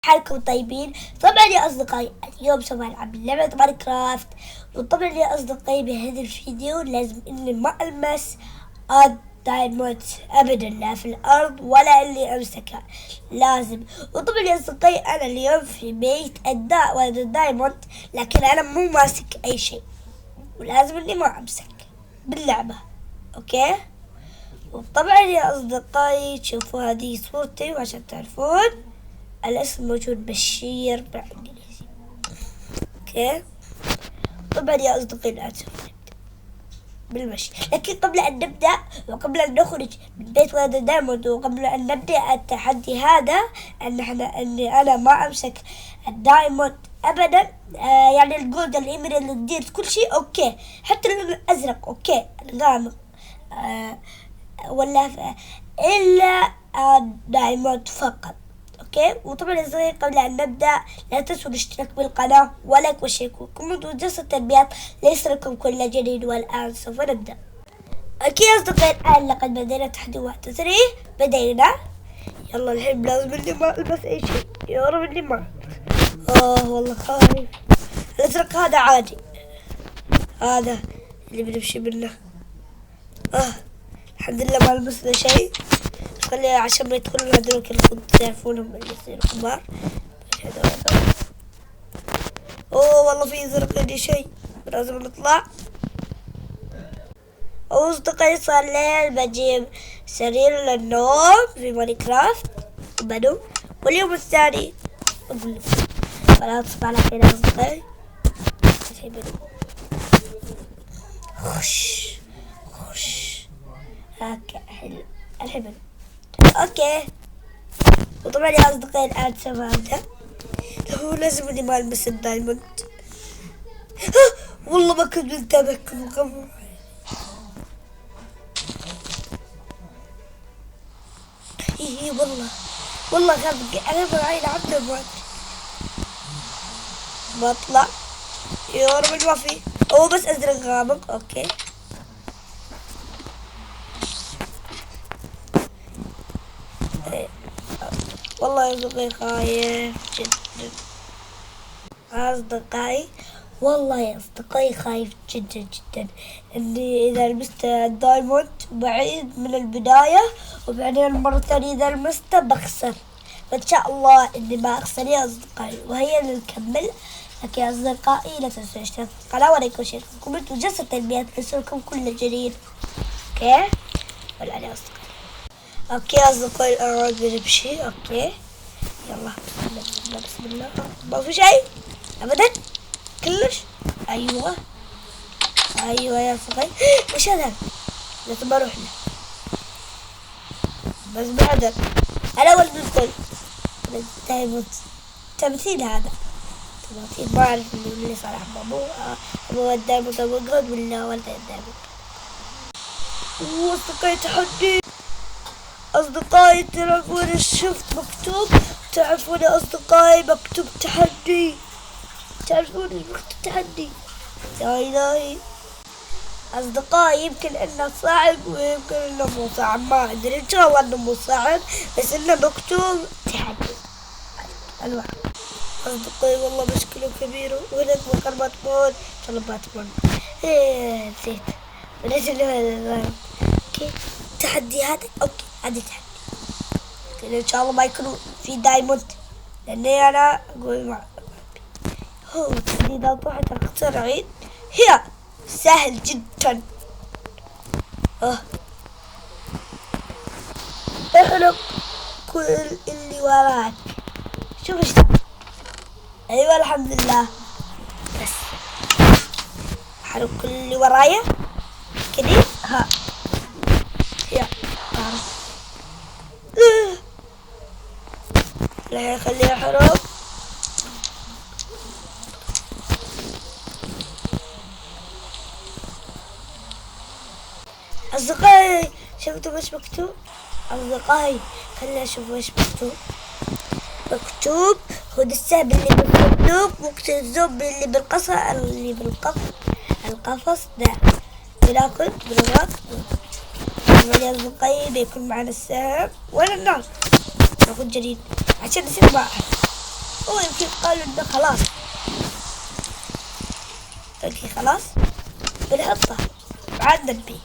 حالكم طيبين؟ طبعا يا أصدقائي اليوم سوف نلعب لعبة ماينكرافت. وطبعا يا أصدقائي بهذا الفيديو لازم إني ما ألمس الدايموند أبدا، لا في الأرض ولا إني أمسكها لازم. وطبعا يا أصدقائي أنا اليوم في بيت الدايموند، لكن أنا مو ماسك أي شيء ولازم إني ما أمسك باللعبة. أوكي. وطبعا يا أصدقائي تشوفوا هذه صورتي وعشان تعرفون الاسم موجود بشير بالإنجليزي. اوكي. طبعا يا أصدقائي لا نبدأ بالمشي، لكن قبل أن نبدأ وقبل أن نخرج من بيت وادي دايموند وقبل أن نبدأ التحدي هذا أني أنا ما أمسك الدايموند أبدا، يعني الجولد الإيميرالد الديرز كل شيء أوكي، حتى اللون الأزرق أوكي الغامق، ولا إلا الدايموند فقط. اوكي. وطبعا يا صغير قبل ان نبدا لا تنسوا الاشتراك بالقناه ولايك وشيك وكومنت وجلسه التنبيهات ليصلكم كل جديد. والان سوف نبدا. اوكي يا اصدقائي الان لقد بدينا تحدي 1 2 3 بدينا. يلا الحين لازم اني ما البس اي شيء، يا رب اني ما والله خايف. الازرق هذا عادي، هذا اللي بنمشي منه. الحمد لله ما لبسنا شيء، خليها عشان ما يدخلون هذول اللي تعرفونهم اللي يصيروا كبار. والله في زرق عندي شيء لازم نطلع. أصدقائي صار ليل، بجيب سرير للنوم في ماينكرافت بدو. واليوم الثاني أقول لكم خلاص تصبح على خير يا أصدقائي. خش هكا حلو الحين. اوكي. وطبعا يا اصدقائي الان سوف ابدا. هو لازم اني ما البس الدايموند. والله ما كنت منتبه، كنت مغمض. والله غبي انا بعين عبده ما ادري. بطلع يا رب ما في، هو بس ازرق غامق. اوكي. والله يا أصدقائي خايف جدا. أصدقائي والله يا أصدقائي خايف جدا جدا إني إذا لبست الدايموند بعيد من البداية وبعدين المرة الثانية إذا لبسته بخسر، فإن شاء الله إني ما أخسر يا أصدقائي. وهيا نكمل. لكن يا أصدقائي لا تنسوا الاشتراك في القناة ولايك وشير وكومنت وجلسة التنبيهات ليصلكم كل جديد. أوكي. والآن يا أصدقائي اوكي يا اصدقائي الان بنمشي. اوكي يلا بسم الله. ما في شيء ابدا كلش. ايوه يا اصدقائي. وش هذا؟ لازم اروح له بس بعد انا اول بالكل تمثيل. هذا تمثيل، ما اعرف اللي صراحة مو الدايموند موجود ولا ولد الدايموند. واصدقائي تحدي. أصدقائي تعرفون شفت مكتوب، تعرفون يا أصدقائي مكتوب تحدي، تعرفون مكتوب تحدي. يا إلهي أصدقائي يمكن إنه صعب ويمكن إنه مو صعب، ما أدري، إن شاء الله إنه مو صعب بس إنه مكتوب تحدي. الواحد أصدقائي والله مشكلة كبيرة. وهناك مكان باتمان، إن شاء الله باتمان. نسيت أوكي تحدي هذا. أوكي هذا تحدي إن شاء الله ما يكونوا في دايموند، لأني أنا أقول مع هو التحدي إذا طلعت أخسر عيد. هي سهل جدا. احرق كل اللي وراك. شوف ايش. أيوة الحمد لله. بس احرق كل اللي ورايا كذي. لا خليه يحرق. أصدقائي شفتوا وش مكتوب؟ أصدقائي خلينا نشوف وش مكتوب. مكتوب خذ السهم اللي بالصندوق وقت الزومبي اللي بالقفص القفص ده بناخذ بنضغط. يا أصدقائي بيكون معنا السهم ولا النار ناخذ جديد عشان نصير واحد. هو يمكن قالوا انه خلاص. اوكي خلاص بنحطه بعد نبي.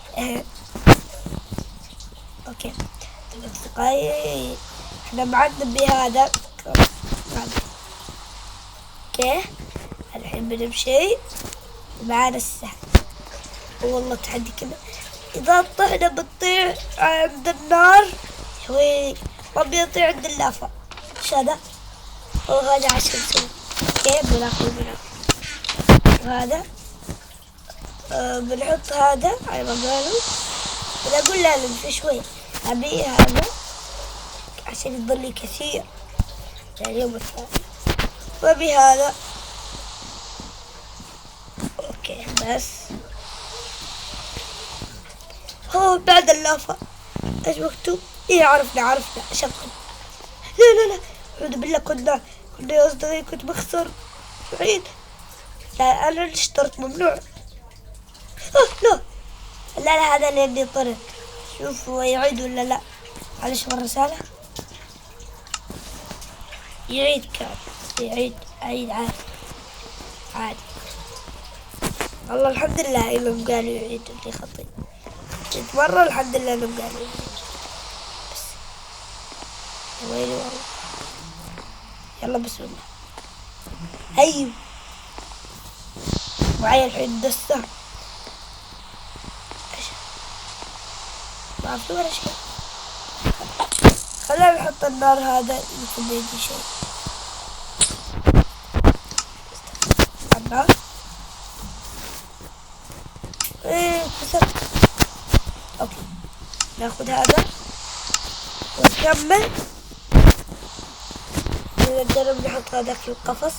اوكي اصدقائي احنا بعد نبي هذا. اوكي الحين بنمشي معانا السهم. والله تحدي كذا اذا طحنا بنطيح عند النار. شوي ما بيطيح عند اللافة. ايش هذا؟ وهذا عشان نسوي. اوكي بناخذ هذا. بنحط هذا على ما قالوا. بنقول لا نمشي شوي. ابي هذا عشان يضل لي كثير يعني اليوم الثاني. وابي هذا. اوكي بس هو بعد اللافة. ايش مكتوب؟ ايه عرفنا شغل. لا اعوذ بالله كنا يا اصدقائي كنت بخسر بعيد. لا انا اللي اشترت ممنوع. لا هذا اللي طرد. شوف هو يعيد ولا لا. معلش الرسالة يعيد. كان يعيد عادي. والله الحمد لله انهم قالوا يعيد اللي خطي. جيت مرة الحمد لله انهم قالوا يعيد. بس يا ويلي والله. يلا بسم الله. ايوه معي الحين دستة. ما في ولا شيء. خلينا نحط النار هذا يمكن يجي شيء. النار ايه كسرت. اوكي ناخذ هذا ونكمل. نجرب نحط هذاك في القفص.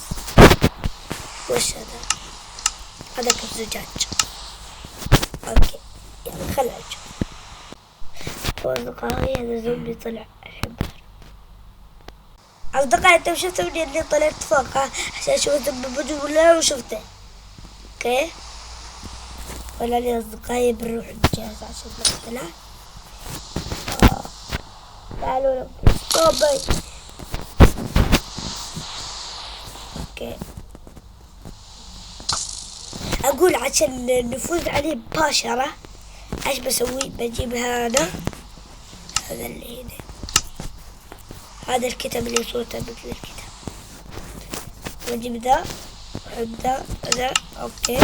وش هذا؟ هذاك الزجاج. اوكي يعني خلنا نشوف. أصدقائي هذا زومبي طلع الحين. أصدقائي انتم شفتوا اني طلعت فوق عشان اشوف الزومبي موجود ولا وشفته. اوكي ولا لي أصدقائي بنروح نجهز عشان نقتله. تعالوا صوبي. اوكي اقول عشان نفوز عليه مباشرة ايش بسوي؟ بجيب هذا اللي هنا. هذا الكتاب اللي صورته مثل الكتاب. واجيب ذا وحط ذا. اوكي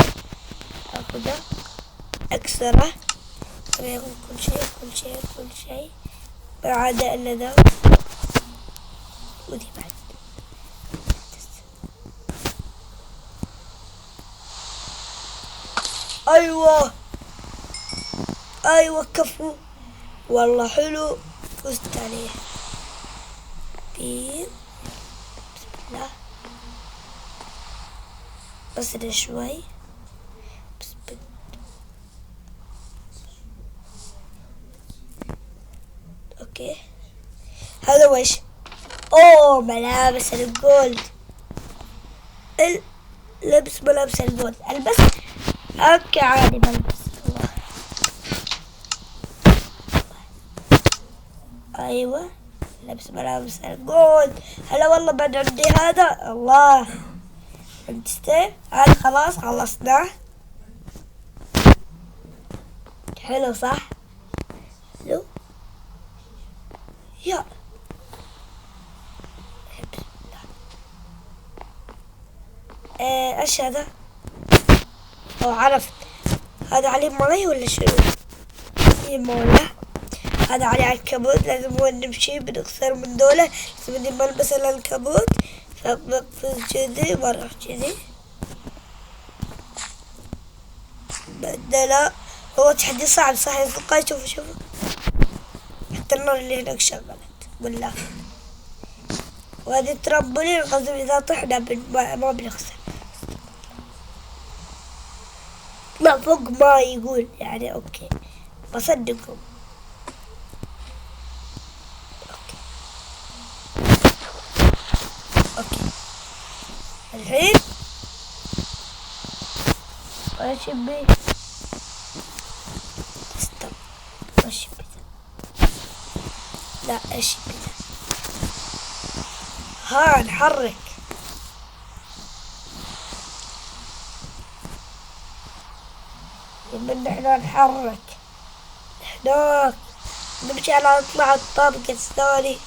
اخذه اكسره. كل شيء ما عدا الا ذا ودي بعد. ايوه كفو والله حلو. فزت عليه. بسم الله. بس شوي. اوكي هذا وش؟ اوه ملابس الجولد. لبس ملابس الجولد. البس. اوكي عادي بلبس. ايوه لبس ملابس الجولد. هلا والله بعد عندي هذا. الله انتستي. هذا خلاص خلصناه. حلو صح؟ حلو يا ايش هذا؟ عرفت. هذا عليه ماي ولا شنو؟ مويه. هذا عليه عنكبوت. لازم وين نمشي بنكسر من دولة. لازم نلبس العنكبوت. فبقفز جذي بروح جذي. بدلا هو تحدي صعب صح يا أصدقائي. شوفوا حتى النار اللي هناك شغلت بالله. وهذه الترامبولين قصدي إذا طحنا ما بنخسر. لا فوق ما يقول يعني. اوكي بصدقكم. اوكي الحين ايش يبي؟ استنى ايش يبي؟ لا ايش يبي؟ ها نحرك. من احنا نحرك هناك، نمشي على نطلع الطابق الثاني.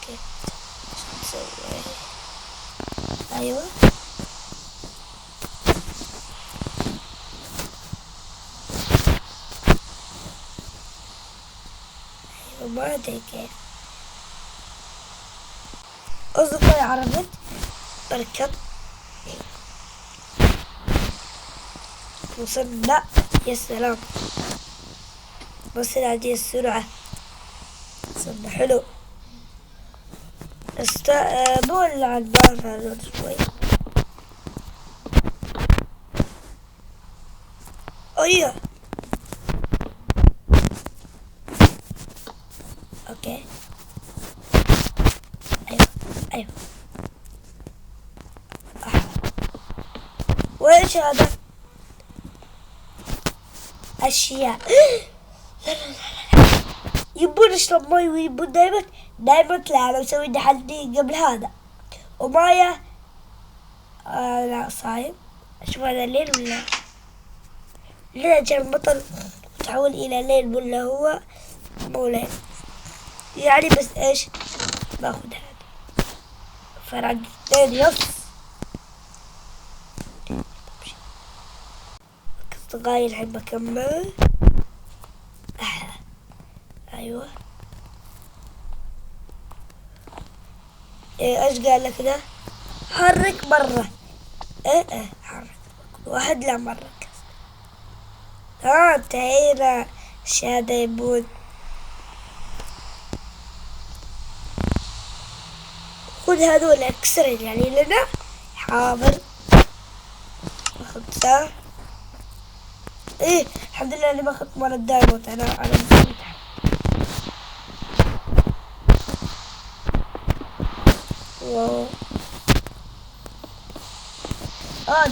كيف نسوي؟ ايوه ما ادري كيف. اصدقائي عرفت بركب وصلنا. يا سلام بس هذه السرعة صرنا حلو. نولع النار هذا شوي. ايوه اوكي ايوه ايوه. وإيش هذا؟ أشياء يبون يشرب مي ويبون دايما لا أنا مسوي تحدي قبل هذا ومايا لا صايم. شوف هذا ليل ولا لا؟ جاء المطر تحول إلى ليل ولا هو مو ليل يعني. بس إيش باخذ هذا فرق 2 يص. أصدقائي الحين بكمل. أيوة إيش قال لك ده؟ حرك مرة. حرك واحد لا مرة. انتهينا. الشهادة يبون خذ هذول اكسرين يعني لنا. حاضر اخذ ساعة. الحمد لله اني ما اخذت مال الدايموند. انا نسيت. واو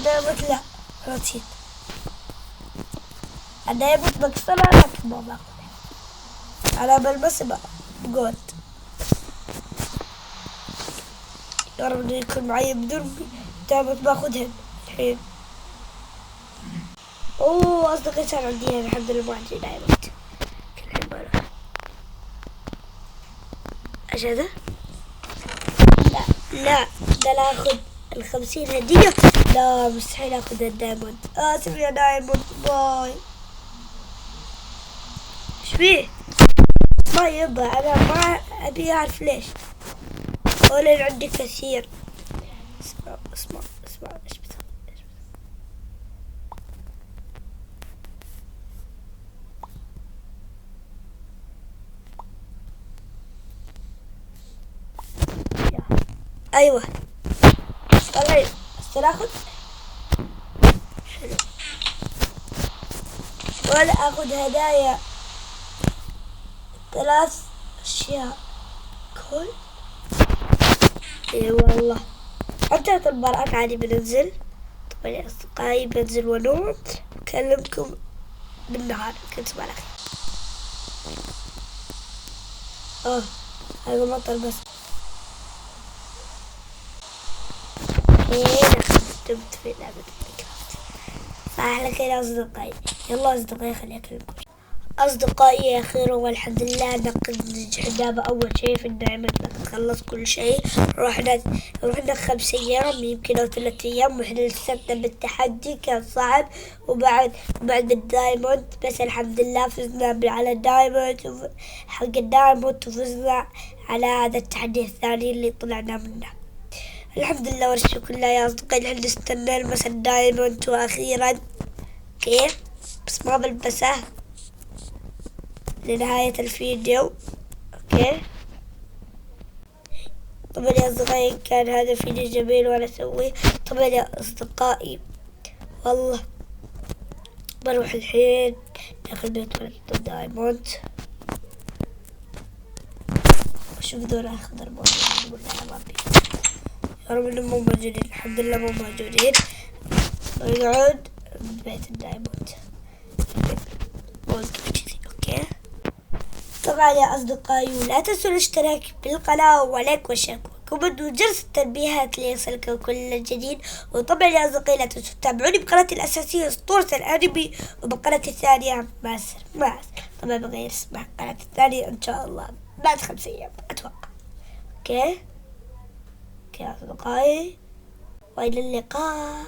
دايموند لا نسيت. الدايموند بكسرها لكن ما باخذها. انا بلبس بقود. يا رب انه يكون معي بدون دايموند باخذهن الحين. أصدقائي صار عندي الحمد لله ما عندي دايموند. الحين ما له. ايش هذا؟ لا ده اخذ 50 هدية. لا مستحيل اخذ الدايموند. اسف يا دايموند باي. ايش فيه؟ ما يبغى. انا ما ابي اعرف ليش. ولا عندي كثير. اسمع ايش بتسوي؟ ايوه والله استاخذ حلو. ولا اخذ هدايا 3 اشياء كل. اي والله حتى المباراة عادي بننزل. طبعا يا اصدقائي بنزل ونوم اكلمكم بالنهار. كنت على خير. هذا مطر بس. دمت في لعبة ماينكرافت. صح لك يا أصدقائي. يلا أصدقائي خليني أكلمكم. أصدقائي أخيرا والحمد لله نقد نجحنا بأول شيء في الدائمة. نخلص كل شيء. رحنا 5 أيام يمكن أو 3 أيام وإحنا لساتنا بالتحدي كان صعب. وبعد بالدايموند بس الحمد لله فزنا على الدايموند حق الدايموند وفزنا على هذا التحدي الثاني اللي طلعنا منه. الحمد لله والشكر لله يا أصدقائي. الحين نستنى نلبس الدايموند وأخيرا كيف بس ما بلبسه لنهاية الفيديو. اوكي طبعا يا أصدقائي كان هذا الفيديو جميل وأنا أسويه. طبعا يا أصدقائي والله بروح الحين داخل بيت الدايموند. وشوف ذولا أخضر موجودين ولا ما بي. يا رب انهم مو موجودين. الحمد لله مو موجودين. نقعد ببيت الدايموند. اوكي طبعا يا اصدقائي ولا تنسوا الاشتراك بالقناة ولايك وشير. الكومنت وجرس التنبيهات ليصلكم كل جديد. وطبعا يا أصدقائي لا تنسوا تتابعوني بقناتي الأساسية اسطورة الأنمي، وبقناتي الثانية ماس طبعا بغير اسمها قناتي الثانية إن شاء الله بعد 5 أيام أتوقع. اوكي يا أصدقائي، وإلى اللقاء.